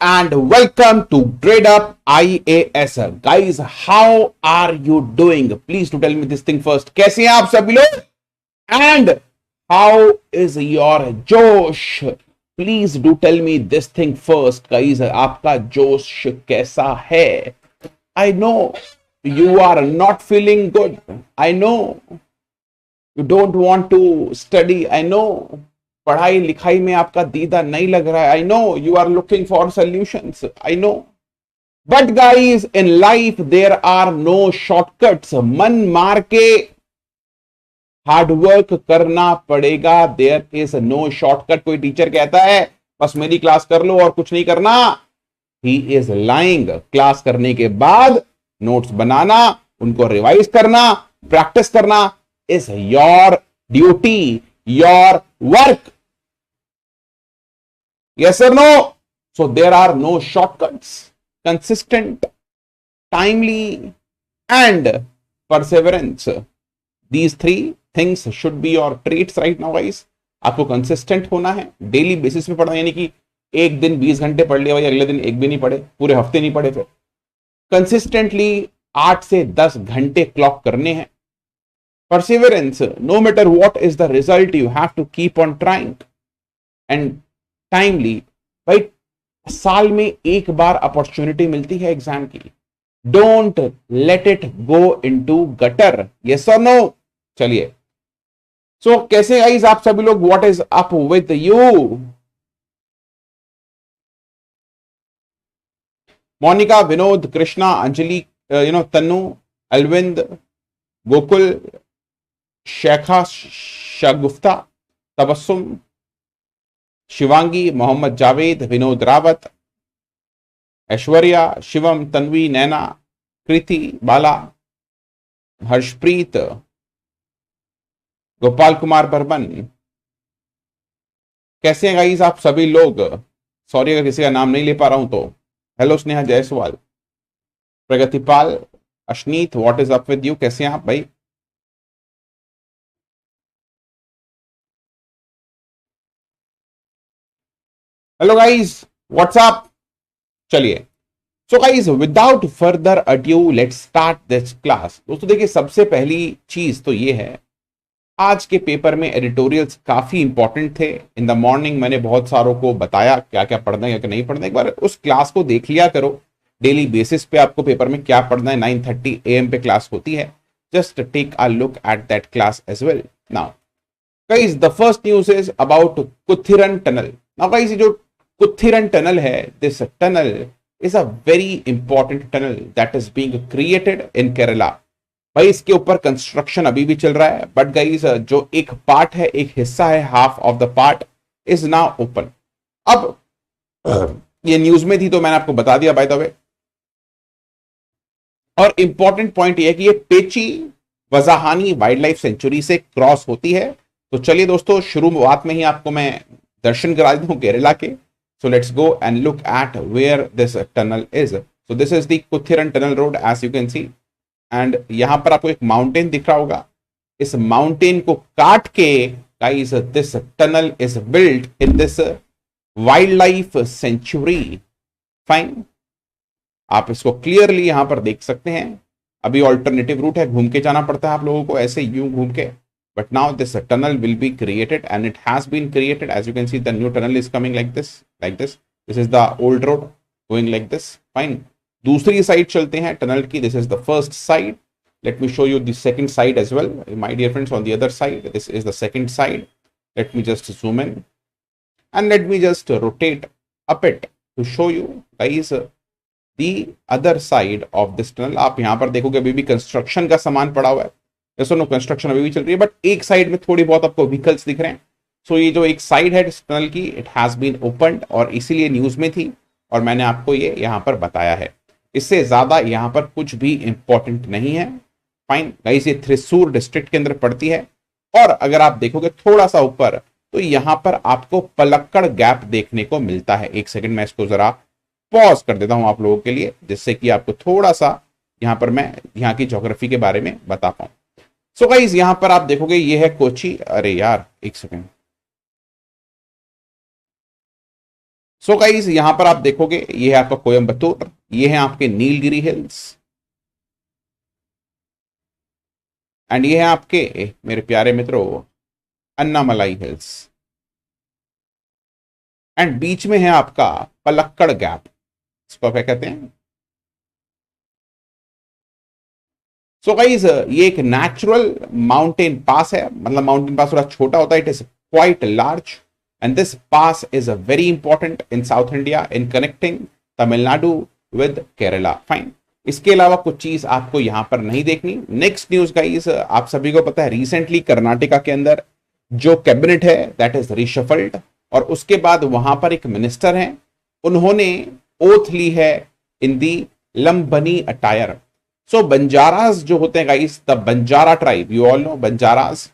and welcome to Gradeup IAS. Guys, how are you doing? Please do tell me this thing first. कैसे हैं आप सभी लोग? And how is your जोश? Please do tell me this thing first, guys. आपका जोश कैसा है? I know you are not feeling good. I know you don't want to study. I know पढ़ाई लिखाई में आपका दीदा नहीं लग रहा है. I know you are looking for solutions. I know. But guys, in life there are no shortcuts. मन मार के हार्ड वर्क करना पड़ेगा. There is no shortcut. कोई टीचर कहता है बस मेरी क्लास कर लो और कुछ नहीं करना. He is lying. क्लास करने के बाद नोट्स बनाना, उनको रिवाइज करना, प्रैक्टिस करना is your duty, your work. Yes or no? So there are no shortcuts. Consistent, timely, and perseverance. These three things should be your traits right now, guys. आपको consistent होना है, daily basis पे पढ़ना, यानी कि एक दिन 20 घंटे पढ़ लिया भाई, अगले दिन एक भी नहीं पढ़े, पूरे हफ्ते नहीं पढ़े. फिर कंसिस्टेंटली 8 से 10 घंटे क्लॉक करने हैं. Perseverance, no matter what is the result, you have to keep on trying. And timely, भाई साल में एक बार अपॉर्चुनिटी मिलती है एग्जाम की. Don't let it go into gutter. Yes or no? चलिए. So कैसे गाइस आप सभी लोग? What is up with you? Monika, Vinod, Krishna, Anjali, Tannu, अलविंद, Gokul, शेखा, शगुफ्ता, तबस्सुम, शिवांगी, मोहम्मद जावेद, विनोद रावत, ऐश्वर्या, शिवम, तन्वी, नैना, कृति, बाला, हर्षप्रीत, गोपाल कुमार बर्मन. कैसे हैं गाइस आप सभी लोग? सॉरी अगर किसी का नाम नहीं ले पा रहा हूं तो. Hello Sneha Jaiswal, Pragatipal, Ashneet, what is up with you? कैसे हैं आप भाई? Hello guys, what's up. चलिए. So guys, without further adieu let's start this class. दोस्तों देखिए, सबसे पहली चीज तो ये है, आज के पेपर में एडिटोरियल्स काफी इंपॉर्टेंट थे. इन द मॉर्निंग मैंने बहुत सारों को बताया क्या क्या पढ़ना है क्या नहीं पढ़ना है. एक बार उस क्लास को देख लिया करो. डेली बेसिस पे आपको पेपर में क्या पढ़ना है. 9:30 AM पे क्लास होती है. Just take a look at that class as well. Now guys, the first news is about Kuthiran tunnel. Now guys, ये जो कुथिरन टनल है, this tunnel is a very important tunnel that is being created in Kerala. भाई इसके ऊपर construction अभी भी चल रहा है. बट गाइस, जो एक पार्ट है, एक हिस्सा है, half of the part is now open. अब ये न्यूज में थी तो मैंने आपको बता दिया बाय द वे. और इंपॉर्टेंट पॉइंट ये है कि ये पेची वजाहानी वाइल्ड लाइफ सेंचुरी से क्रॉस होती है. तो चलिए दोस्तों, शुरुआत में ही आपको मैं दर्शन करा देता हूं केरला के. So let's go and look at where this tunnel is. So this is the Kuthiran Tunnel Road as you can see. And यहाँ पर आपको एक माउंटेन दिख रहा होगा. इस माउंटेन को काट के guys, this tunnel is built in this wildlife sanctuary. Fine. आप इसको क्लियरली यहाँ पर देख सकते हैं. अभी ऑल्टरनेटिव रूट है, घूम के जाना पड़ता है आप लोगों को, ऐसे यूं घूम के. But now this tunnel will be created and it has been created. As you can see, the new tunnel is coming like this. This is the old road going like this. Fine. दूसरी side चलते हैं tunnel की. This is the first side. Let me show you the second side as well. My dear friends, on the other side, this is the second side. Let me just zoom in and let me just rotate up it to show you guys the other side of this tunnel. आप यहाँ पर देखोगे अभी भी construction का सामान पड़ा हुआ है. जैसे नो कंस्ट्रक्शन अभी भी चल रही है, बट एक साइड में थोड़ी बहुत आपको व्हीकल्स दिख रहे हैं. सो ये जो एक साइड है इस टनल की, इट हैज बीन ओपन्ड और इसीलिए न्यूज में थी और मैंने आपको ये यहाँ पर बताया है. इससे ज्यादा यहाँ पर कुछ भी इंपॉर्टेंट नहीं है. फाइन गाइस, ये थ्रिसूर डिस्ट्रिक्ट के अंदर पड़ती है. और अगर आप देखोगे थोड़ा सा ऊपर तो यहाँ पर आपको पलक्कड़ गैप देखने को मिलता है. एक सेकंड मैं इसको जरा पॉज कर देता हूँ आप लोगों के लिए, जिससे कि आपको थोड़ा सा यहाँ पर मैं यहाँ की ज्योग्राफी के बारे में बता पाऊँ. सो गाइस, यहां पर आप देखोगे ये है कोची. अरे यार एक सेकंड, सो गाइस यहां पर आप देखोगे ये है आपका कोयम्बतूर, ये है आपके नीलगिरी हिल्स, एंड ये है आपके मेरे प्यारे मित्रों अन्नामलाई हिल्स, एंड बीच में है आपका पलक्कड़ गैप, इसको क्या कहते हैं। सो गाइस ये एक नेचुरल माउंटेन पास है, मतलब माउंटेन पास थोड़ा छोटा होता है, it is quite large and this pass is very important in south India in connecting Tamil Nadu with Kerala. Fine, इसके अलावा कुछ चीज आपको यहां पर नहीं देखनी। नेक्स्ट न्यूज गाइस, आप सभी को पता है रिसेंटली कर्नाटका के अंदर जो कैबिनेट है दैट इज रिशफल्ड, और उसके बाद वहां पर एक मिनिस्टर हैं, उन्होंने ओथ ली है इन दी लंबनी अटायर। सो बंजारास जो होते हैं guys, the Banjara tribe, you all know Banjaras,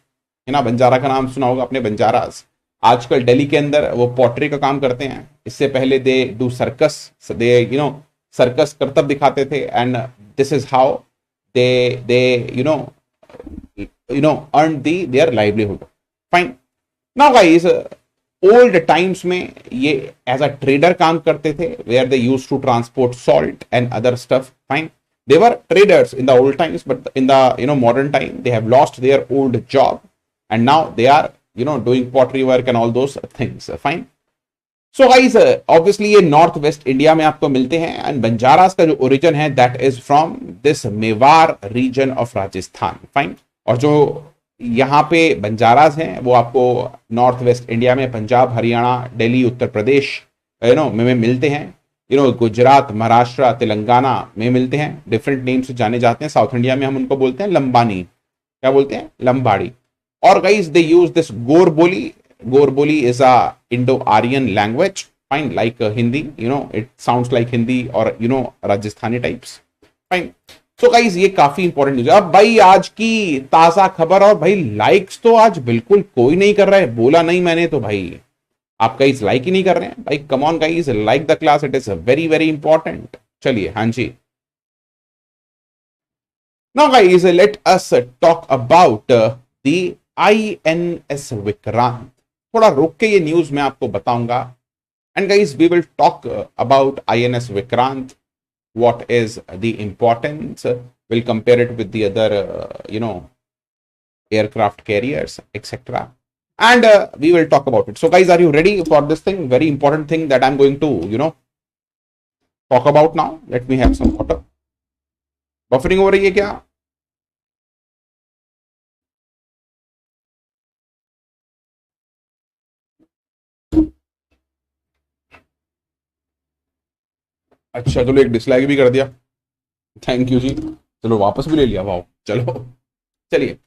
है ना, बंजारा का नाम सुना होगा आपने, बंजारास आजकल दिल्ली के अंदर वो पॉटरी का काम करते हैं। इससे पहले they do circus, they circus करतब दिखाते थे, and this is how they you know earn the their livelihood. Fine, now guys old times में ये एज अ ट्रेडर काम करते थे, where they use to transport salt and other stuff. Fine, they were traders in the old times, but in the modern time they have lost their old job and now they are doing pottery work and all those things. Fine. So guys, obviously ये north west India में आपको मिलते हैं, and Banjaras का जो origin है that is from this Mewar region of Rajasthan. Fine, और जो यहाँ पे बंजारास हैं वो आपको नॉर्थ वेस्ट इंडिया में पंजाब, हरियाणा, दिल्ली, उत्तर प्रदेश में मिलते हैं, गुजरात, महाराष्ट्र, तेलंगाना में मिलते हैं, डिफरेंट नेम से जाने जाते हैं। साउथ इंडिया में हम उनको बोलते हैं लंबानी, क्या बोलते हैं, लंबाड़ी। और guys they use this Gorboli, Gorboli is a Indo Aryan language, fine, like Hindi, it sounds like Hindi और Rajasthani types. Fine, so guys ये काफी इंपॉर्टेंट न्यूज है। अब भाई आज की ताजा खबर, और भाई लाइक्स तो आज बिल्कुल कोई नहीं कर रहा है, बोला नहीं मैंने तो भाई आप गाइस लाइक ही नहीं कर रहे हैं भाई, come on guys, like the class, it is very very important. चलिए, हाँ जी, now guys let us talk about the INS Vikrant. थोड़ा रुक के ये न्यूज मैं आपको बताऊंगा, and guys we will talk about INS Vikrant, what is the importance, we'll compare it with the other aircraft carriers, etc., and we will talk about it. So guys, are you ready for this thing, very important thing that I'm going to talk about now? Let me have some water. Buffering हो रही है क्या? अच्छा चलो, एक dislike भी कर दिया, थैंक यू जी, चलो वापस भी ले लिया, वाओ, चलो चलिए।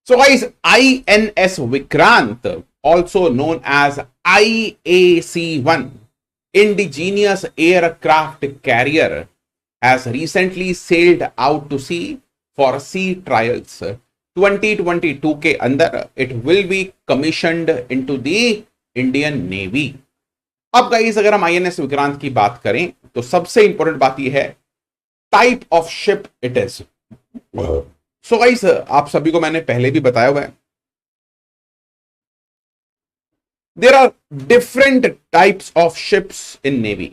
So guys, INS Vikrant, also known as IAC-1, indigenous aircraft carrier, has recently sailed out to sea for sea trials. 2022 के अंदर it will be commissioned into the Indian Navy. अब गाइस अगर हम INS विक्रांत की बात करें तो सबसे इंपॉर्टेंट बात यह है type of ship it is. So guys आप सभी को मैंने पहले भी बताया हुआ है, there are different types of ships in navy,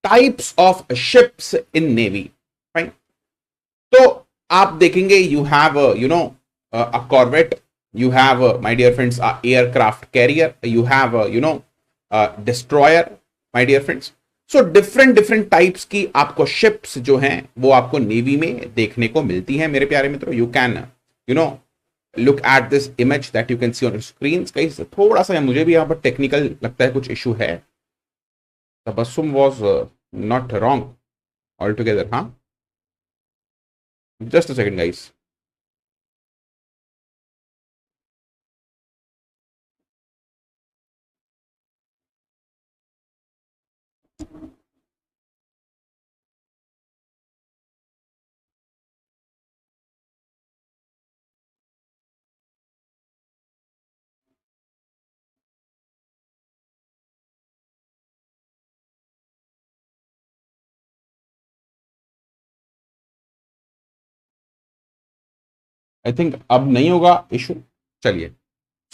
types of ships in navy. Fine, तो आप देखेंगे you have a corvette, you have my dear friends a aircraft carrier, you have destroyer my dear friends. So different different types की आपको ships जो हैं वो आपको navy में देखने को मिलती हैं मेरे प्यारे मित्रों। You can look at this image that you can C on screen. कहीं थोड़ा सा मुझे भी यहाँ पर टेक्निकल लगता है कुछ इशू है, Tabassum was not wrong all together. हाँ, just a second guys. I think अब नहीं होगा इशू। चलिए,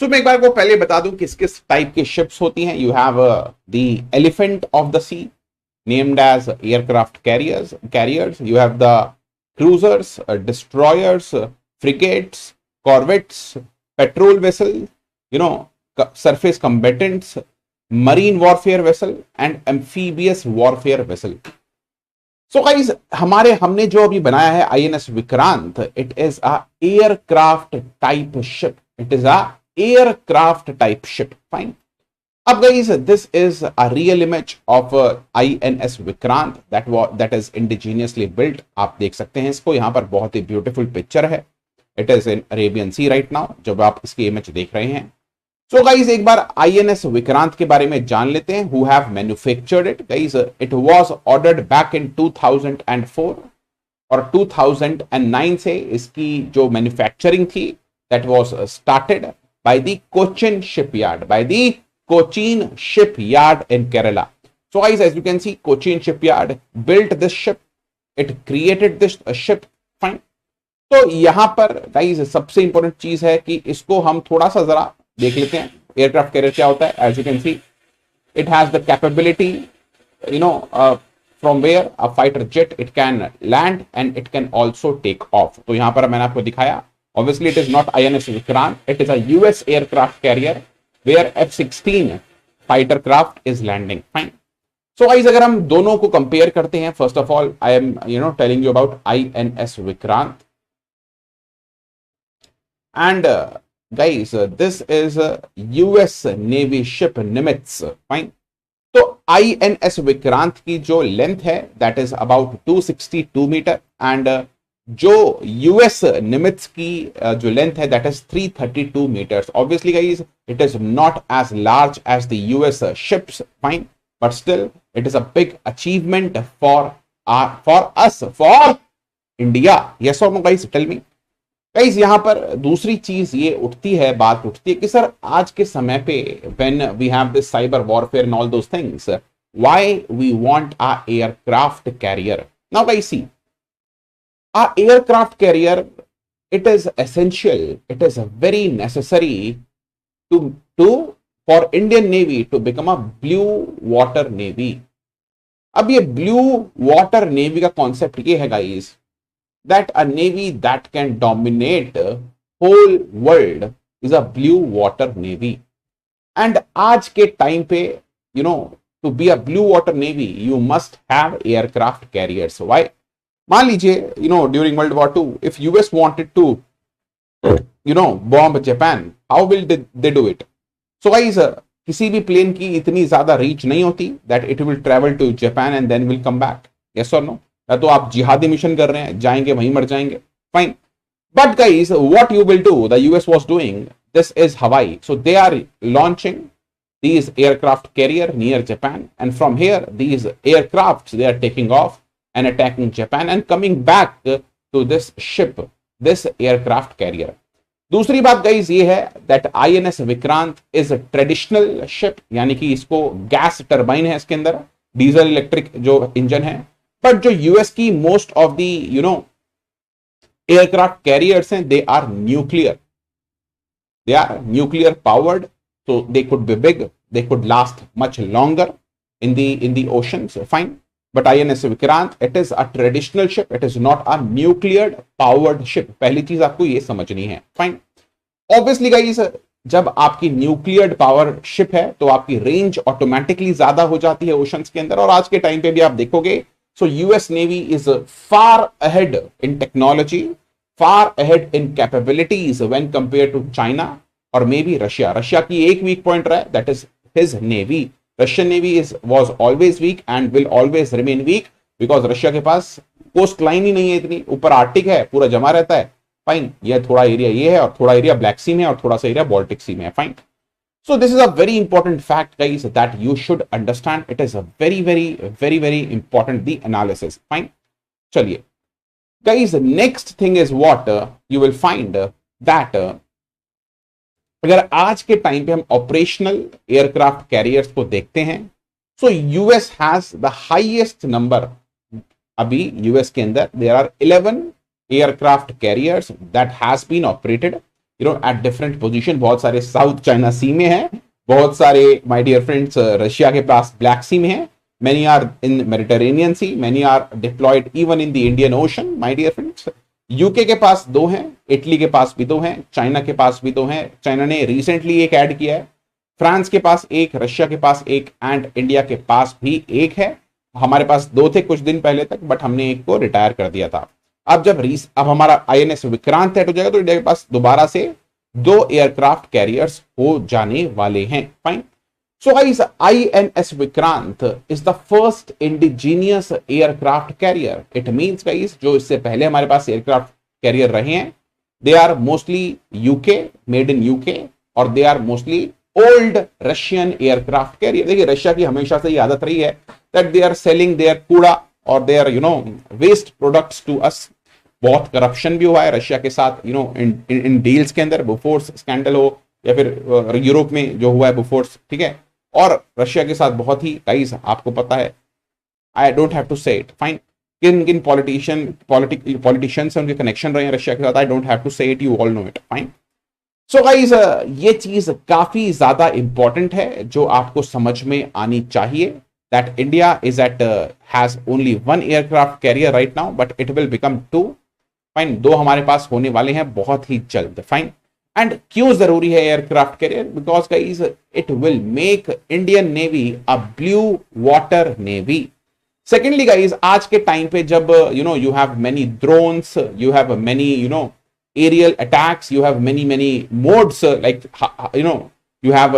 सो मैं एक बार को पहले बता दूं किस किस टाइप के शिप्स होती हैं। You have the elephant of the sea named as aircraft carriers. You have the cruisers, destroyers, frigates, corvettes, patrol vessel, you know, surface combatants, marine warfare vessel and amphibious warfare vessel. So guys, हमने जो अभी बनाया है INS Vikrant, it is a aircraft type ship. It is a aircraft type ship. Fine. अब guys, this is a real image of INS Vikrant that is indigenously built. आप देख सकते हैं इसको, यहाँ पर बहुत ही ब्यूटीफुल पिक्चर है। It is in Arabian Sea right now, जब आप इसकी इमेज देख रहे हैं। सो गाइज एक बार INS विक्रांत के बारे में जान लेते हैं। Who have manufactured it guys? It was ordered back in 2004 और 2009 से इसकी जो मैन्युफैक्चरिंग थी that was started by the Cochin shipyard in Kerala. So guys as you can see, Cochin shipyard built this ship, it created this ship. Fine. तो यहां पर guys सबसे important चीज है कि इसको हम थोड़ा सा जरा देख लेते हैं। एयरक्राफ्ट कैरियर क्या होता है? As you can see, it has the capability, you know, from where a fighter jet it can land and it can also take off. तो यहां पर मैंने आपको दिखाया, obviously it is not INS Vikrant, it is a US aircraft carrier where F-16 fighter craft is landing. Fine. So guys अगर हम दोनों को कंपेयर करते हैं, first of all I am telling you about INS Vikrant and guys, this is a US Navy ship Nimitz. Fine. तो INS Vikrant की जो length है that is about 262 meter and जो US निमित्ज की जो लेंथ है that is 332 meters. Obviously guys it is not as large as the US ships, fine, but still it is a big achievement for us, for India. Yes or no guys? Tell me. Guys यहां पर दूसरी चीज ये बात उठती है कि sir आज के समय पे when we have this cyber warfare and all those things, why we want a aircraft carrier? Now guys see, a aircraft carrier, it is essential, it is very necessary to for Indian navy to become a blue water navy. अब ये blue water navy का concept ये है guys, that a navy that can dominate whole world is a blue water navy. And आज के time पे, you know, to be a blue water navy you must have aircraft carriers. Why? मान लीजिए, you know, during World War II, if US wanted to, you know, bomb Japan, how will they do it? So guys, किसी भी plane की इतनी ज्यादा reach नहीं होती that it will travel to Japan and then will come back. Yes or no? या तो आप जिहादी मिशन कर रहे हैं, जाएंगे वहीं मर जाएंगे। Fine. But guys what you will do, the US was doing this is हवाई। So they are launching these aircraft carrier near Japan, and from here these aircrafts they are taking off and attacking Japan and coming back to this ship, this aircraft carrier. दूसरी बात guys ये है that INS Vikrant is a traditional ship, यानी कि इसको gas turbine है इसके अंदर, डीजल इलेक्ट्रिक जो इंजन है। बट जो US की most of the aircraft carriers हैं, they are nuclear powered, so they could be big, they could last much longer in the oceans. Fine. But INS Vikrant, it is a traditional ship, it is not a nuclear powered ship. पहली चीज आपको ये समझनी है। Fine. Obviously guys जब आपकी nuclear power ship है तो आपकी रेंज ऑटोमेटिकली ज्यादा हो जाती है ओशंस के अंदर। और आज के टाइम पे भी आप देखोगे, so US Navy is far ahead in technology, far ahead in capabilities when compared to China or maybe Russia. Russia की एक weak point रहा है, that is his navy. Russian navy was always weak and will always remain weak because Russia के पास coast line ही नहीं है इतनी, ऊपर Arctic है, पूरा जमा रहता है। फाइन। ये थोड़ा एरिया ये है और थोड़ा एरिया ब्लैक सी में और थोड़ा सा एरिया बाल्टिक सी में है। Fine. So this is a very important fact guys that you should understand. It is a very important the analysis. Fine. चलिए guys, next thing is what you will find that अगर आज के time पे हम operational aircraft carriers को देखते हैं, so US has the highest number. अभी US के अंदर there are 11 aircraft carriers that has been operated at different position. बहुत सारे साउथ चाइना सी में हैं, बहुत सारे माय डियर फ्रेंड्स रशिया के पास ब्लैक सी में है, many are in Mediterranean Sea, many are deployed even in the Indian Ocean, my dear friends। UK के पास 2 हैं, इटली के पास भी 2 हैं, चाइना के पास भी 2 हैं, चाइना ने रिसेंटली एक ऐड किया है, फ्रांस के पास 1, रशिया के पास 1 एंड इंडिया के पास भी 1 है। हमारे पास 2 थे कुछ दिन पहले तक, बट हमने 1 को रिटायर कर दिया था। अब हमारा INS विक्रांत ऐड हो जाएगा तो इंडिया के पास दोबारा से 2 एयरक्राफ्ट कैरियर्स हो जाने वाले हैं। Fine. So guys, INS Vikrant is the first indigenous aircraft carrier. It means guys, जो इससे पहले हमारे पास एयरक्राफ्ट कैरियर रहे हैं, they are mostly UK, made in UK, और they are mostly old Russian aircraft carrier। देखिए रशिया की हमेशा से ये आदत रही है that they are selling their कूड़ा और their waste products to us। बहुत करप्शन भी हुआ है रशिया के साथ इन डील्स के अंदर, बोफोर्स स्कैंडल हो या फिर यूरोप में जो हुआ है बोफोर्स, ठीक है। और रशिया के साथ बहुत ही गाइस आपको पता है, आई डोंट हैव टू से इट, फाइन, किन किन पॉलिटिशियन से उनके कनेक्शन रहे हैं रशिया के साथ, आई डोंट हैव टू से it, you all know it, fine. So guys ये चीज काफी ज्यादा इंपॉर्टेंट है जो आपको समझ में आनी चाहिए, that India is at has only 1 aircraft carrier right now, but it will become 2, fine. 2 हमारे पास होने वाले हैं बहुत ही जल्द, फाइन। एंड क्यों जरूरी है aircraft carrier? Because guys it will make Indian navy a blue water navy. Secondly guys, आज के टाइम पे जब you have many drones, you have many aerial attacks, you have many modes like you have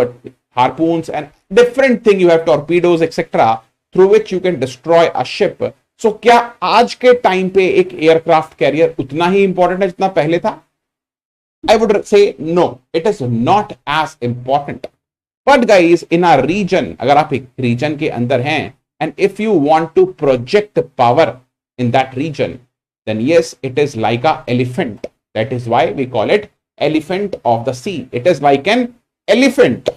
harpoons and different thing, you have torpedoes etc through which you can destroy a ship। so क्या आज के time पे एक एयरक्राफ्ट career उतना ही important है जितना पहले था? I would say no, it is not as important, but guys in our region, अगर आप एक रीजन के अंदर हैं and if you want to project power in that region, then yes, it is like a elephant। That is why we call it elephant of the sea। it is like an elephant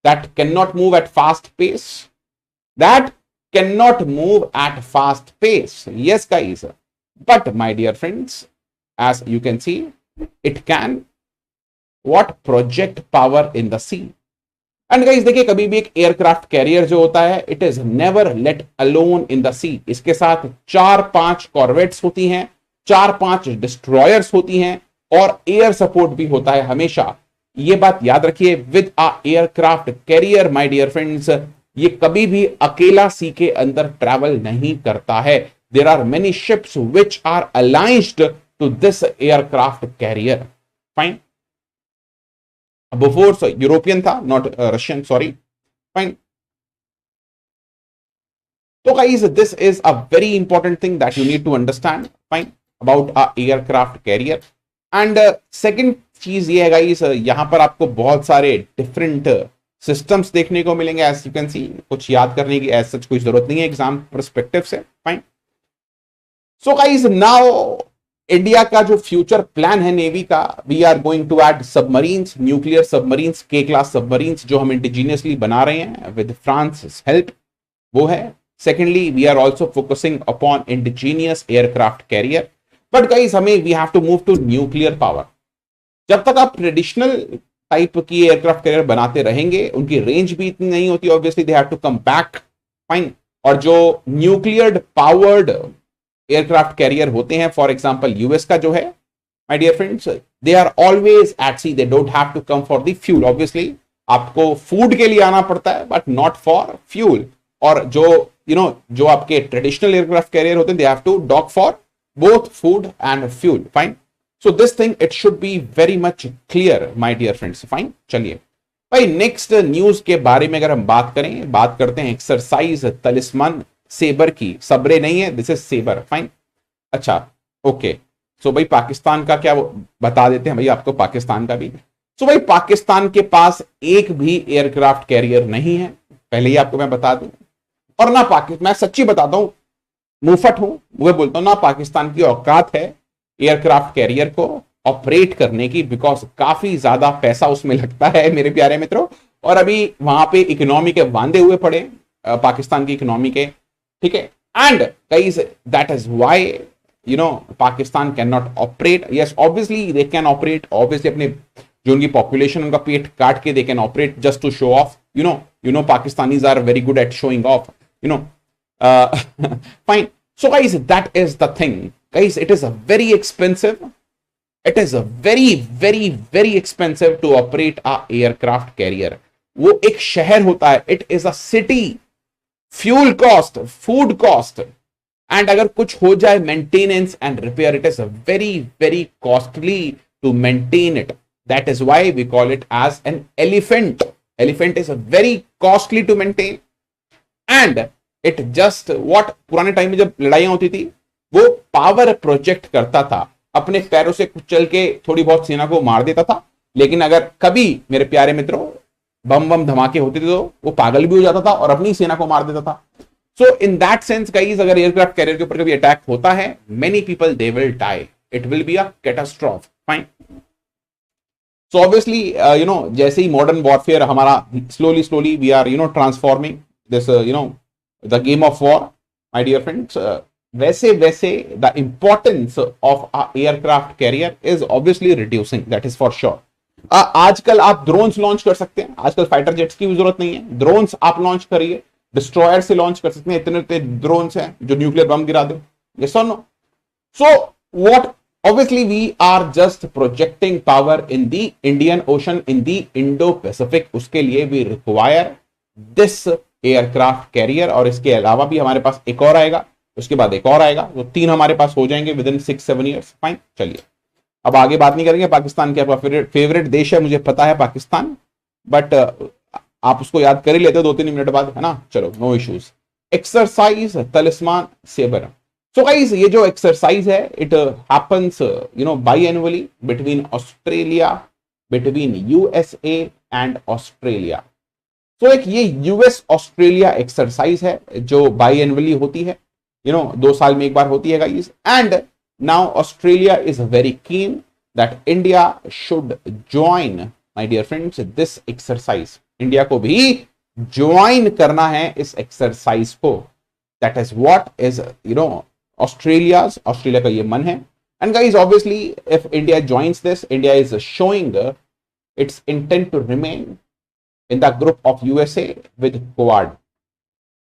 that cannot move at fast pace, that cannot move at fast pace, yes guys, but my dear friends, as you can see, it can what project power in the sea। And guys देखिए, कभी भी एक एयरक्राफ्ट कैरियर जो होता है, it is never let alone in the sea. इसके साथ 4-5 कॉर्वेट्स होती हैं, 4-5 डिस्ट्रॉयर्स होती हैं और एयर सपोर्ट भी होता है हमेशा। ये बात याद रखिए, with a aircraft carrier my dear friends, ये कभी भी अकेला सी के अंदर ट्रैवल नहीं करता है। There are many ships which are allianced to this aircraft carrier, fine. Bofors European था, नॉट रशियन, सॉरी, फाइन। तो guys this is a very important thing that you need to understand, fine, about a aircraft carrier. And second चीज ये है guys, यहां पर आपको बहुत सारे डिफरेंट सिस्टम्स देखने को मिलेंगे, एज यू कैन सी। कुछ याद करने की एज सच कोई जरूरत नहीं है एग्जाम पर्सपेक्टिव से, fine. So guys now India का जो फ्यूचर प्लान है नेवी का, we are going to add submarines, nuclear submarines, K class submarines जो हम इंडिजीनियसली बना रहे हैं विद फ्रांस हेल्प, वो है। Secondly we are also focusing upon indigenous aircraft carrier, but guys हमें we have to move to nuclear power. जब तक आप ट्रेडिशनल टाइप की एयरक्राफ्ट कैरियर बनाते रहेंगे, उनकी रेंज भी इतनी नहीं होती, obviously they have to come back, fine. और जो न्यूक्लियर पावर्ड एयरक्राफ्ट कैरियर होते हैं, फॉर एग्जांपल यूएस का जो है my dear friends, they are always at sea, they don't have to come for the fuel. Obviously आपको food के लिए आना पड़ता है, बट नॉट फॉर फ्यूल। और जो जो आपके ट्रेडिशनल एयरक्राफ्ट कैरियर होते हैं, they have to dock for both food and fuel, fine. So this thing it should be very much clear my dear friends, fine. चलिए भाई नेक्स्ट न्यूज के बारे में अगर हम बात करें, बात करते हैं एक्सरसाइज तलिस्मान सेबर की। सबरे नहीं है, दिस इज सेबर, फाइन। अच्छा ओके, सो भाई पाकिस्तान का क्या बता देते हैं भाई आपको, पाकिस्तान का भी। सो भाई पाकिस्तान के पास एक भी एयरक्राफ्ट कैरियर नहीं है, पहले ही आपको मैं बता दूं। और ना मैं सच्ची बताता हूं, मुफट हूं, वो बोलता हूं ना पाकिस्तान की औकात है एयरक्राफ्ट कैरियर को ऑपरेट करने की, बिकॉज काफी ज्यादा पैसा उसमें लगता है मेरे प्यारे मित्रों। और अभी वहां पे इकोनॉमी के बांधे हुए पड़े पाकिस्तान की इकोनॉमी के, ठीक है। And guys that is why Pakistan can not operate, yes obviously they can operate, obviously अपने जो उनकी पॉपुलेशन उनका पेट काट के they can operate just to show off, Pakistanis are very good at showing off, fine. So guys, that is the thing guys, it is a very expensive, it is a very very very expensive to operate a aircraft carrier. वो एक शहर होता है, it is a city, fuel cost, food cost, and अगर कुछ हो जाए maintenance and repair, it is a very very costly to maintain it. That is why we call it as an elephant. Elephant is a very costly to maintain and it just what, पुराने time में जब लड़ाइयां होती थी वो power project करता था, अपने पैरों से कुछ चल के थोड़ी बहुत सेना को मार देता था, लेकिन अगर कभी मेरे प्यारे मित्रों बम बम धमाके होते थे तो वो पागल भी हो जाता था और अपनी सेना को मार देता था. So in that sense guys, अगर एयरक्राफ्ट कैरियर के ऊपर कभी अटैक होता है, many people they will die, it will be a catastrophe. Fine. So obviously जैसे ही मॉडर्न वॉरफेयर हमारा slowly we are transforming this the game of war, my dear friends, वैसे the importance of a aircraft carrier is obviously reducing, that is for sure. आजकल आप drones launch कर सकते हैं, आजकल फाइटर जेट्स की भी जरूरत नहीं है, ड्रोन्स आप लॉन्च करिए, डिस्ट्रॉयर से लॉन्च कर सकते हैं, इतने ड्रोन्स हैं जो न्यूक्लियर बम गिरा दे. यस और no? So what, obviously we are just projecting power in the Indian Ocean, in the Indo-Pacific. उसके लिए we require this aircraft carrier, और इसके अलावा भी हमारे पास एक और आएगा, उसके बाद एक और आएगा, तो 3 हमारे पास हो जाएंगे विद इन 6-7 ईयर्स. फाइन. चलिए अब आगे बात नहीं करेंगे. पाकिस्तान के आपका फेवरेट देश है, मुझे पता है पाकिस्तान, बट आप उसको याद कर ही लेते हो 2-3 मिनट बाद, है ना. चलो no issues. Exercise Talisman Sabre. So guys, ये जो एक्सरसाइज है it happens biannually between Australia, between USA and Australia. तो एक ये यूएस ऑस्ट्रेलिया एक्सरसाइज है जो बाई एनुअली होती है, 2 साल में एक बार होती है guys. And now Australia is very keen that India should join, my dear friends, this exercise. India को भी ज्वाइन करना है इस एक्सरसाइज को. That is what is Australia का ये मन है. And guys obviously if India joins this, India is showing its intent to remain in the group of USA with Quad,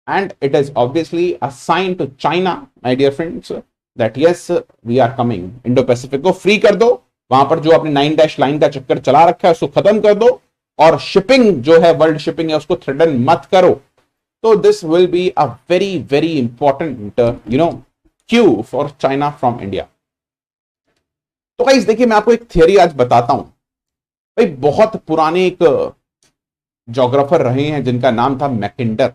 and it is obviously a sign to China, my dear friends, that yes we are coming. Indo-Pacific को free कर दो, वहां पर जो अपने 9 line का चक्कर चला रखा है उसको खत्म कर दो, और शिपिंग जो है, वर्ल्ड शिपिंग है, उसको थ्रेटन मत करो. तो this will be a very very important Q for China from India. तो गाइस देखिए, मैं आपको एक थियरी आज बताता हूं. भाई बहुत पुराने एक जोग्राफर रहे हैं जिनका नाम था मैकिंडर.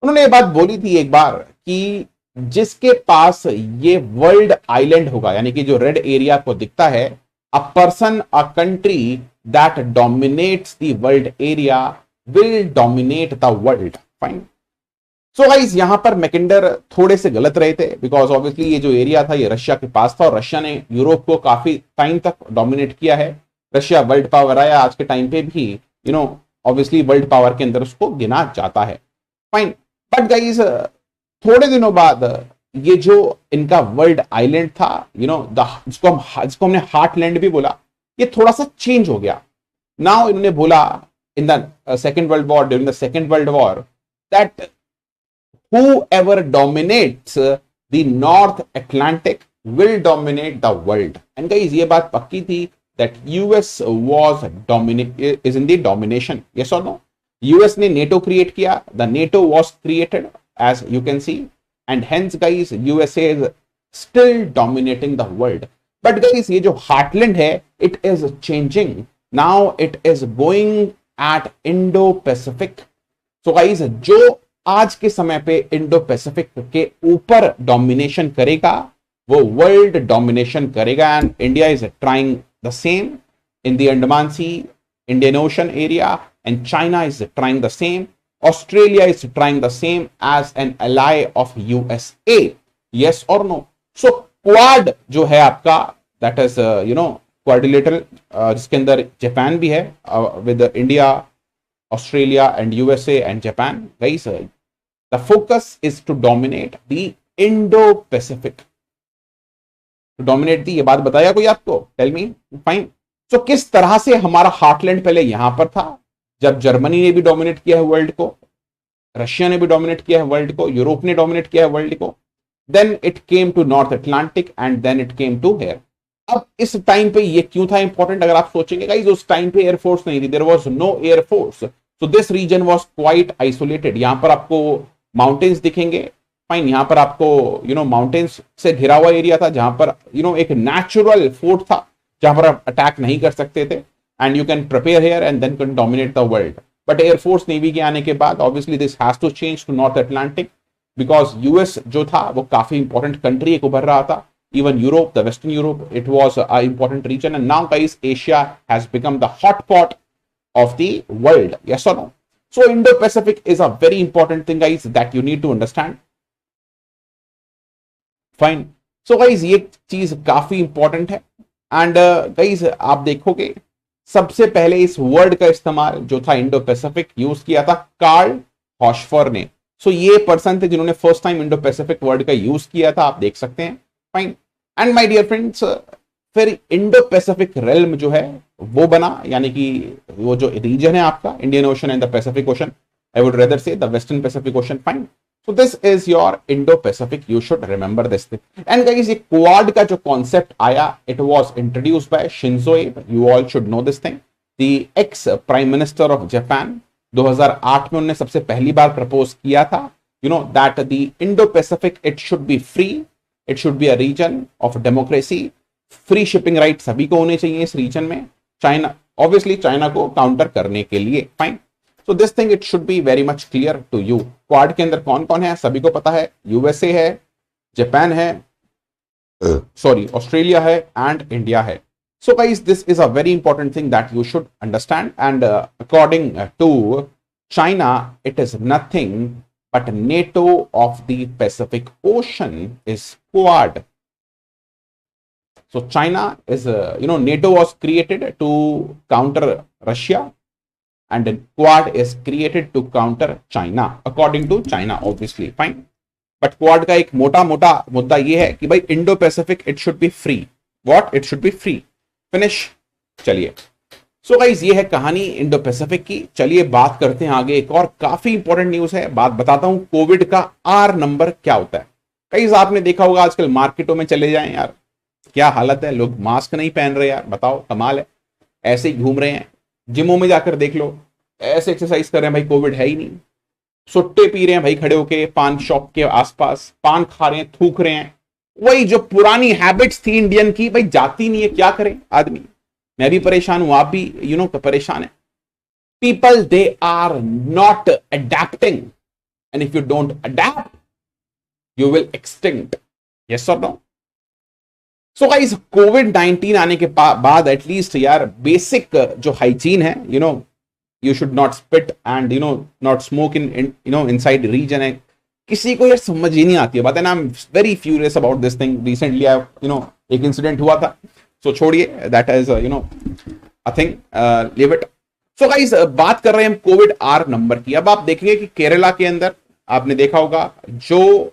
उन्होंने ये बात बोली थी एक बार कि जिसके पास ये वर्ल्ड आइलैंड होगा, यानी कि जो रेड एरिया को दिखता है, a person, a country that dominates the world area will dominate the world. Fine. So guys, यहां पर मैकिंडर थोड़े से गलत रहे थे, बिकॉज ऑब्वियसली ये जो एरिया था ये रशिया के पास था, और रशिया ने यूरोप को काफी टाइम तक डोमिनेट किया है. रशिया वर्ल्ड पावर आया, आज के टाइम पे भी ऑब्वियसली वर्ल्ड पावर के अंदर उसको गिना जाता है. फाइन. बट गाइस थोड़े दिनों बाद ये जो इनका वर्ल्ड आइलैंड था, जिसको हमने हार्टलैंड भी बोला, ये थोड़ा सा चेंज हो गया. नाउ इन्होंने बोला in the second world war, during the second world war, that whoever dominates the North Atlantic will dominate the world. And guys, ये बात पक्की थी that US is in the domination. Yes or no? US ने NATO create किया. The NATO was created, as you can see, and hence guys USA is still dominating the world. But guys, ये जो heartland है, it is changing. Now it is going at Indo-Pacific. So guys, जो आज के समय पे Indo Pacific के ऊपर डोमिनेशन करेगा वो वर्ल्ड डोमिनेशन करेगा. And India is trying the same in the Andaman sea, Indian ocean area, and China is trying the same. Australia is trying the same as an ally of USA. Yes और no? So Quad जो है आपका, that is quadrilateral, जिसके अंदर Japan भी है, with India, Australia and USA and Japan. Guys, the focus is to dominate the Indo-Pacific. Dominate थी, ये बात बताया कोई आपको? Tell me. फाइन। सो किस तरह से हमारा हार्टलैंड पहले यहां पर था, जब जर्मनी ने भी डोमिनेट किया है वर्ल्ड को, रशिया ने भी डोमिनेट किया है वर्ल्ड को, यूरोप ने डोमिनेट किया है वर्ल्ड को, then it came to north Atlantic and then it came to here. अब इस टाइम पे ये क्यों था इंपॉर्टेंट, अगर आप सोचेंगे गाइस, उस टाइम पे एयरफोर्स नहीं थी, there was no air force, so this region was quite isolated. यहां पर आपको माउंटेन्स दिखेंगे, फाइन, यहां पर आपको माउंटेन्स से घिरा हुआ एरिया था, जहां पर एक नेचुरल फोर्ट था जहां पर आप अटैक नहीं कर सकते थे, and you can prepare here and then can dominate the world. But air force navy के आने के बाद obviously this has to change to north Atlantic, because US जो था वो काफी इंपॉर्टेंट कंट्री एक उभर रहा था, even Europe, the Western Europe, it was an important region, and now guys, Asia has become the hot pot of the world. Yes or no? So Indo-Pacific is a very important thing guys that you need to understand. Fine. So guys, ये चीज काफी important है, and guys आप देखोगे सबसे पहले इस word का इस्तेमाल जो था इंडो पैसिफिक यूज किया था कार्ल हॉशफर ने। सो ये पर्सन थे जिन्होंने first time Indo Pacific word का यूज किया था, आप देख सकते हैं। Fine. And my dear friends, फिर इंडो पैसिफिक रेल्म जो है वो बना, यानी कि वो जो रीजन है आपका Indian Ocean and the Pacific Ocean, I would rather say the western Pacific Ocean. Fine. So this is your Indo Pacific, you should remember this thing. And guys, ये क्वाड का जो कॉन्सेप्ट आया, it was introduced by Shinzo Abe, you all should know this thing, the ex prime minister of Japan. 2008 में उन्होंने सबसे पहली बार propose किया था, that the Indo Pacific it should be free, it should be a region of democracy, free shipping right सभी को होने चाहिए इस रीजन में, चाइना ऑब्वियसली चाइना को काउंटर करने के लिए। Fine. So this thing it should be very much clear to you. Quad के अंदर कौन कौन है सभी को पता है, यूएसए है, जापान है, सॉरी ऑस्ट्रेलिया है एंड इंडिया है। So guys, this is a very important thing that you should understand, and according to China it is nothing but NATO of the Pacific Ocean is Quad. So China is, NATO was created to counter Russia, and Quad is created to counter China, according to China, obviously. Fine. But Quad का एक मोटा मुद्दा ये है कि भाई Indo Pacific it should be free. What? It should be free. Finish. चलिए। So guys, ये है कहानी इंडो पैसिफिक की। चलिए बात करते हैं आगे, एक और काफी इंपॉर्टेंट न्यूज है, बात बताता हूं कोविड का आर नंबर क्या होता है। गाइस, आपने देखा होगा आजकल मार्केटों में चले जाएं यार, क्या हालत है, लोग मास्क नहीं पहन रहे यार, बताओ कमाल है, ऐसे ही घूम रहे हैं। जिमों में जाकर देख लो, ऐसे एक्सरसाइज कर रहे हैं, भाई कोविड है ही नहीं। सुट्टे पी रहे हैं भाई खड़े होके पान शॉप के आसपास, पान खा रहे हैं, थूक रहे हैं, वही जो पुरानी हैबिट्स थी इंडियन की, भाई जाती नहीं है, क्या करे आदमी। मैं भी परेशान हूं, आप भी परेशान है। People they are not adapting, and if you don't adapt you will extinct. Yes और नो? सो गाइस, कोविड-19 आने के बाद एटलीस्ट यार बेसिक जो हाइजीन है, you should not spit and not smoke in inside region है, किसी को यार समझ ही नहीं आती है बात है ना। I am very furious about this thing. Recently एक इंसिडेंट हुआ था, सो छोड़िए, that is I think leave it. So guys, बात कर रहे हैं हम कोविड आर नंबर की। अब आप देखेंगे कि केरला के अंदर आपने देखा होगा जो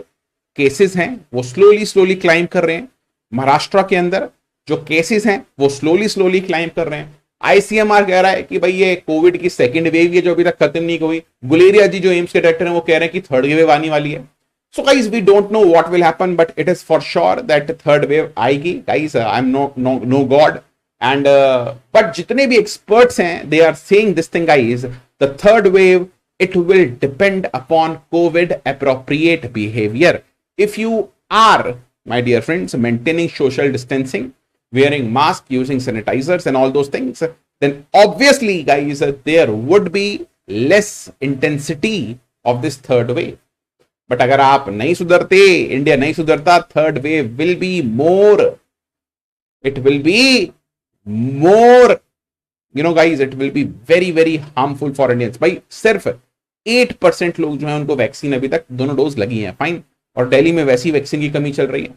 केसेस हैं वो स्लोली क्लाइंब कर रहे हैं। महाराष्ट्र के अंदर जो केसेस हैं वो स्लोली क्लाइंब कर रहे हैं। आईसीएमआर कह रहा है कि भाई ये कोविड की सेकंड वेव, ये जो अभी तक खत्म नहीं हुई। गुलेरिया जी जो एम्स के डायरेक्टर हैं वो कह रहे हैं कि थर्ड वेव आने वाली है। So guys, we don't know what will happen, but it is for sure that third wave आएगी। Guys, I'm no God, and but जितने भी experts हैं, they are saying this thing, guys. The third wave, it will depend upon COVID appropriate behavior. If you are, my dear friends, maintaining social distancing, wearing mask, using sanitizers, and all those things, then obviously, guys, there would be less intensity of this third wave. But अगर आप नहीं सुधरते, India नहीं सुधरता, third wave will be more, it will be more, guys, it will be very harmful for Indians. भाई सिर्फ 8% लोग जो है उनको वैक्सीन अभी तक दोनों डोज लगी है। फाइन। और दिल्ली में वैसी वैक्सीन की कमी चल रही है।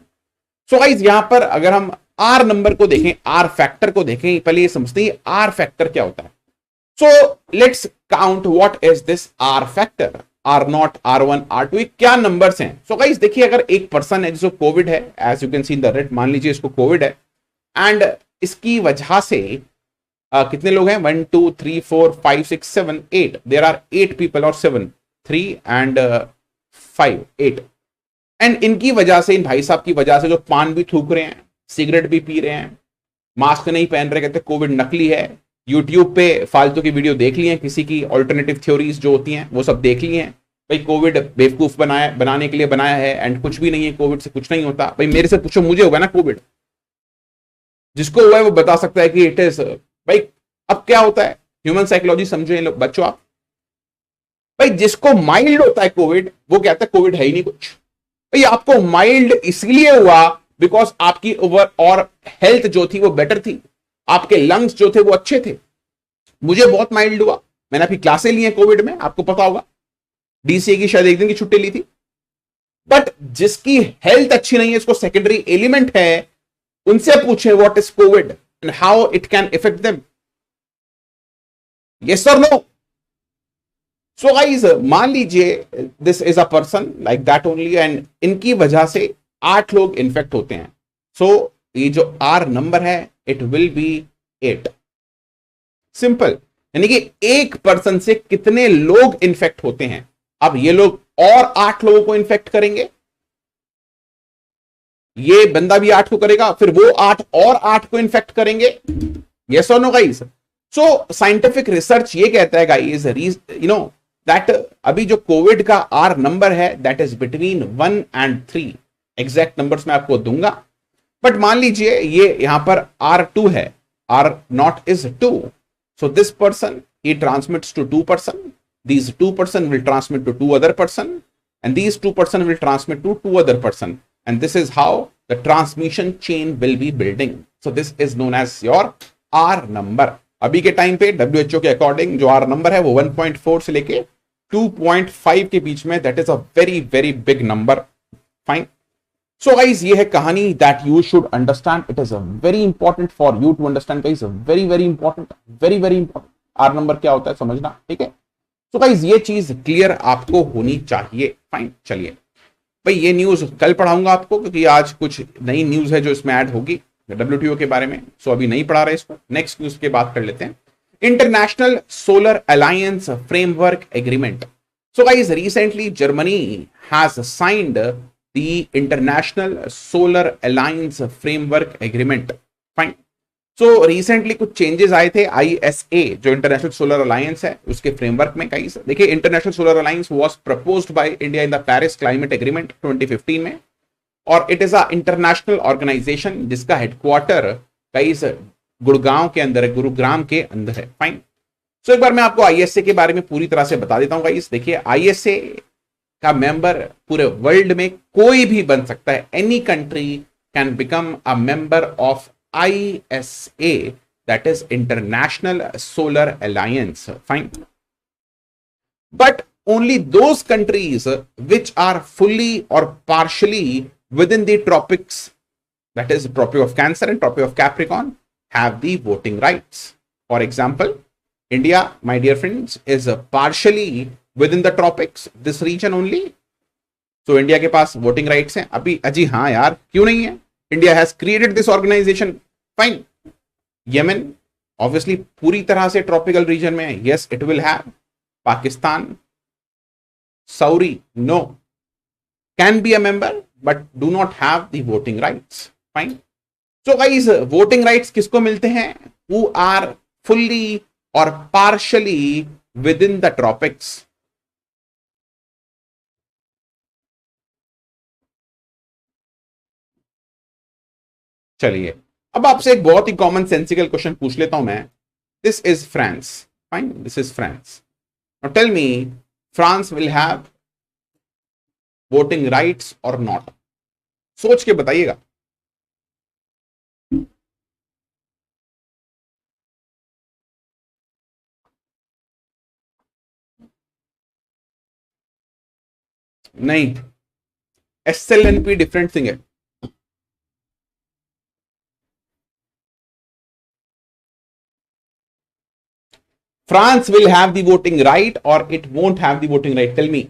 सो गाइज, यहां पर अगर हम आर नंबर को देखें, आर फैक्टर को देखें, पहले ये समझते हैं आर फैक्टर क्या होता है। So let's count what is this R factor. R0, R1, R2 क्या नंबर्स हैं? सो गाइस देखिए, अगर एक पर्सन है जिसको कोविड है, as you can see in the red, मान लीजिए इसको कोविड है एंड इसकी वजह से कितने लोग हैं? 1 2 3 4 5 6 7 8, देयर आर 8 पीपल, और 7 3 एंड 5 8, एंड इनकी वजह से, इन भाई साहब की वजह से, जो पान भी थूक रहे हैं, सिगरेट भी पी रहे हैं, मास्क नहीं पहन रहे, कहते कोविड नकली है, यूट्यूब पे फालतू की वीडियो देख ली है, किसी की ऑल्टरनेटिव थ्योरीज जो होती हैं वो सब देख ली हैं, भाई कोविड बेवकूफ बनाने के लिए बनाया है एंड कुछ भी नहीं है, कोविड से कुछ नहीं होता। भाई मेरे से पूछो, मुझे होगा ना कोविड, जिसको हुआ है वो बता सकता है कि इट इज, भाई अब क्या होता है, ह्यूमन साइकोलॉजी समझो लोग बच्चों आप, भाई जिसको माइल्ड होता है कोविड, वो कहता है कोविड है ही नहीं कुछ। भाई आपको माइल्ड इसलिए हुआ बिकॉज आपकी ओवर और हेल्थ जो थी वो बेटर थी, आपके लंग्स जो थे वो अच्छे थे। मुझे बहुत माइल्ड हुआ, मैंने अपनी क्लासें ली हैं कोविड में, आपको पता होगा, डीसीए की शायद एक दिन की छुट्टी ली थी। बट जिसकी हेल्थ अच्छी नहीं है, इसको सेकेंडरी एलिमेंट है, उनसे पूछे what is Covid and how it can effect them, yes और नो? सो गाइस मान लीजिए this is a person like that only, and इनकी वजह से 8 लोग इन्फेक्ट होते हैं। सो ये जो आर नंबर है इट विल बी 8, सिंपल। यानी कि एक पर्सन से कितने लोग इन्फेक्ट होते हैं, अब ये लोग और 8 लोगों को इन्फेक्ट करेंगे, ये बंदा भी 8 को करेगा, फिर वो 8 और 8 को इन्फेक्ट करेंगे, यस और no guys? So scientific research ये कहता है गाइस, यू नो दैट अभी जो कोविड का आर नंबर है that is between 1 and 3, exact numbers मैं आपको दूंगा, बट मान लीजिए ये यहां पर R2 है, R0 is 2, so this person he transmits to 2 person, these 2 person will transmit to 2 other person, and these 2 person will transmit to 2 other person, and this is how the transmission chain will be building. So this is known as your R number. अभी के time पे WHO के according जो R number है वो 1.4 से लेके 2.5 के बीच में, that is a very very big number, fine. So guys, ये है कहानी that you should understand. It is a very important for you to understand guys, very very important, very very important. R number क्या होता है समझना, ठीक है? So guys, ये चीज क्लियर आपको होनी चाहिए, फाइन। चलिए भाई, ये न्यूज कल पढ़ाऊंगा आपको, क्योंकि आज कुछ नई न्यूज है जो इसमें ऐड होगी WTO के बारे में, सो अभी नहीं पढ़ा रहे इसको, नेक्स्ट न्यूज के बात कर लेते हैं। International solar alliance framework agreement. So guys, recently Germany has signed the International Solar Alliance Framework Agreement, fine. So recently कुछ चेंजेस आए थे ISA जो इंटरनेशनल सोलर अलायंस है उसके फ्रेमवर्क में। कई देखिए, international solar alliance was proposed by India in the Paris climate agreement 2015 में, और it is a international organisation जिसका हेडक्वार्टर कई गुड़गांव के अंदर है, गुरुग्राम के अंदर है, फाइन। सो एक बार मैं आपको ISA के बारे में पूरी तरह से बता देता हूं गाइस। देखिए, ISA का मेंबर पूरे वर्ल्ड में कोई भी बन सकता है, any country can become a member of ISA, that is international solar alliance, fine. But only those countries which are fully और partially within the tropics, that is tropic of Cancer and tropic of Capricorn, have the voting rights. For example, India, my dear friends, is partially within the tropics, this region only, so India के पास voting rights हैं अभी। अजी हाँ यार, क्यों नहीं है? India has created this organization, fine. Yemen obviously पूरी तरह से ट्रॉपिकल रीजन में है, yes it will have. Pakistan, Saudi, no, can be a member but do not have the voting rights, fine. So guys, voting rights किसको मिलते हैं? Who are fully or partially within the tropics. चलिए, अब आपसे एक बहुत ही कॉमन सेंसिकल क्वेश्चन पूछ लेता हूं मैं। This is France, fine, this is France. Now tell me, France will have voting rights और नॉट? सोच के बताइएगा। नहीं, SLNP डिफरेंट थिंग है। France will have the voting right or it won't have the voting right? Tell me.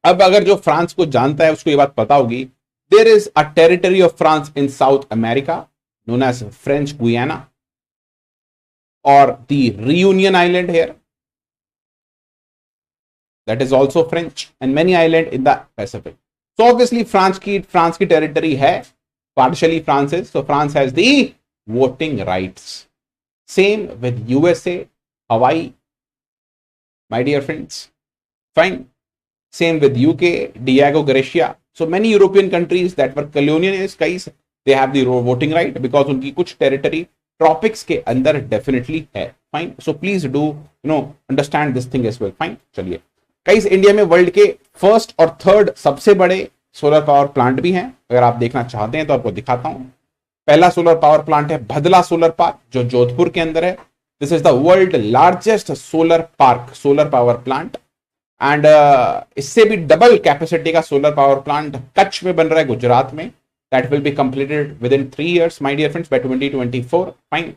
अब अगर जो France को जानता है उसको ये बात पता होगी, there is a territory of France in South America known as French Guiana और the Reunion Island here, that is also French, and many island in the Pacific. So obviously France की territory है, partially France is, so France has the voting rights. Same with USA, Hawaii, my dear friends. Fine. Same with UK, Diego Garcia. So many European countries that were colonialist guys, they have the voting right because उनकी कुछ territory tropics के अंदर definitely है. Fine. So please do understand this thing as well. Fine. चलिए. Guys India में world के first और third सबसे बड़े सोलर पावर प्लांट भी हैं, अगर आप देखना चाहते हैं तो आपको दिखाता हूं। पहला सोलर पावर प्लांट है भदला सोलर पार्क जो जोधपुर के अंदर है। This is the world largest solar park, solar power plant, and इससे भी डबल कैपेसिटी का सोलर पावर प्लांट कच्छ में बन रहा है गुजरात में। That will be completed within 3 years my dear friends, by 2024। Fine.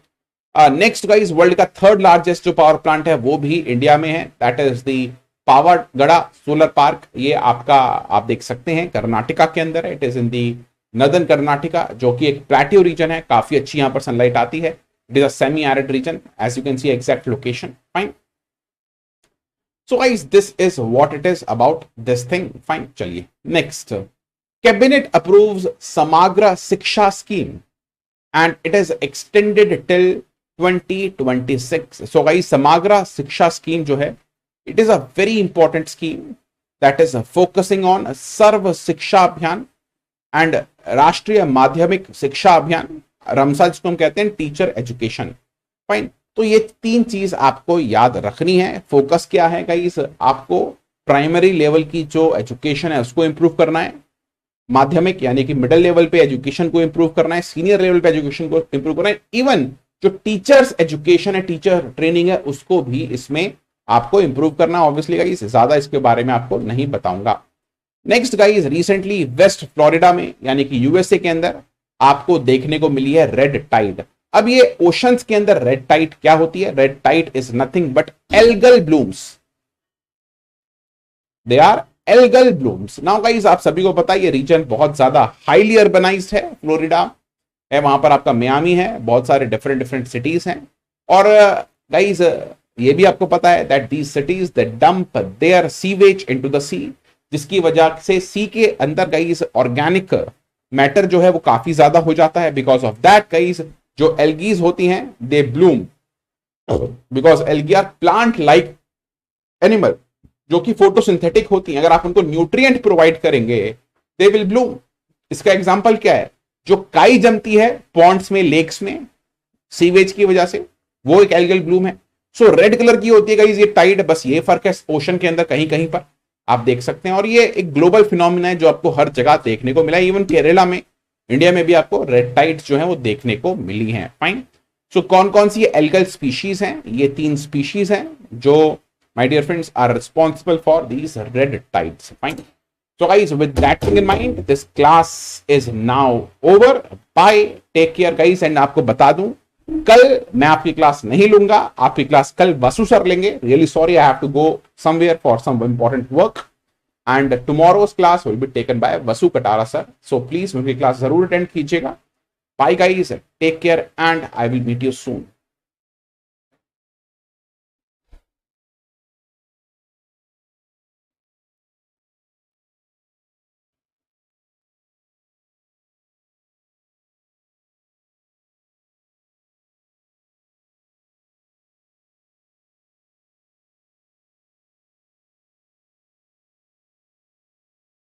Next guys world का third largest जो पावर प्लांट है वो भी इंडिया में है, that is the Pavagada solar park. ये आपका आप देख सकते हैं कर्नाटका के अंदर है, it is in the northern Karnataka, जो कि एक प्लेट्यू रीजन है, काफी अच्छी यहां पर सनलाइट आती है। It is a semi arid region as you can see exact location. Fine. So guys this is what it is about this thing. Fine. चलिए next, cabinet approves Samagra Shiksha scheme and it is extended till 2026। So guys Samagra Shiksha scheme जो है, it is a very important scheme that is focusing on सर्व शिक्षा अभियान and राष्ट्रीय माध्यमिक शिक्षा अभियान, रमसा जिसको हम कहते हैं टीचर एजुकेशन। फाइन। तो ये 3 चीज आपको याद रखनी है। फोकस क्या है गाइस, आपको प्राइमरी लेवल की जो एजुकेशन है उसको इंप्रूव करना है, माध्यमिक यानी कि मिडिल लेवल पे एजुकेशन को इंप्रूव करना है, सीनियर लेवल पे एजुकेशन को इंप्रूव करना है, इवन जो टीचर्स एजुकेशन है, टीचर ट्रेनिंग है, उसको भी इसमें आपको इंप्रूव करना। ऑब्वियसली गाइस ज्यादा इसके बारे में आपको नहीं बताऊंगा। Next guys, recently west Florida में यानी कि यूएसए के अंदर आपको देखने को मिली है रेड टाइड। अब ये ओशंस के अंदर रेड टाइड क्या होती है? Red tide is nothing but algal blooms, they are algal blooms. Now guys आप सभी को पता है ये रीजन बहुत ज्यादा हाईली अर्बनाइज्ड है, फ्लोरिडा है, वहां पर आपका मियामी है, बहुत सारे डिफरेंट सिटीज हैं। और गाइस ये भी आपको पता है that these cities they dump their sewage into the sea, जिसकी वजह से सी के अंदर गाइस ऑर्गेनिक मैटर जो है वो काफी ज्यादा हो जाता है। बिकॉज ऑफ दैट गाइस जो एल्गीज होती हैं they bloom, because algae are plant like animal जो कि फोटोसिंथेटिक होती हैं। अगर आप उनको न्यूट्रिएंट प्रोवाइड करेंगे दे विल ब्लूम। इसका एग्जांपल क्या है? जो काई जमती है पॉन्ड्स में, लेक्स में, सीवेज की वजह से, वो एक एल्गल ब्लूम है। सो रेड कलर की होती है गाइस ये टाइड, बस ये फर्क है ओशन के अंदर कहीं कहीं पर आप देख सकते हैं। और ये एक ग्लोबल फिनोमिना है जो आपको हर जगह देखने को मिला है, इवन केरला में, इंडिया में भी आपको रेड टाइड्स जो है वो देखने को मिली हैं। फाइन। सो कौन कौन सी एल्गल स्पीशीज हैं? ये 3 स्पीशीज हैं जो my dear friends are responsible for these red tides. Fine. So guys, with that thing in mind, this class is now over. Bye. Take care guys. And आपको बता दूं, कल मैं आपकी क्लास नहीं लूंगा, आपकी क्लास कल वसु सर लेंगे। Really sorry, I have to go somewhere for some important work. And tomorrow's class will be taken by Vasu Katara sir. So please उनकी क्लास जरूर अटेंड कीजिएगा। Bye guys. Take care and I will meet you soon.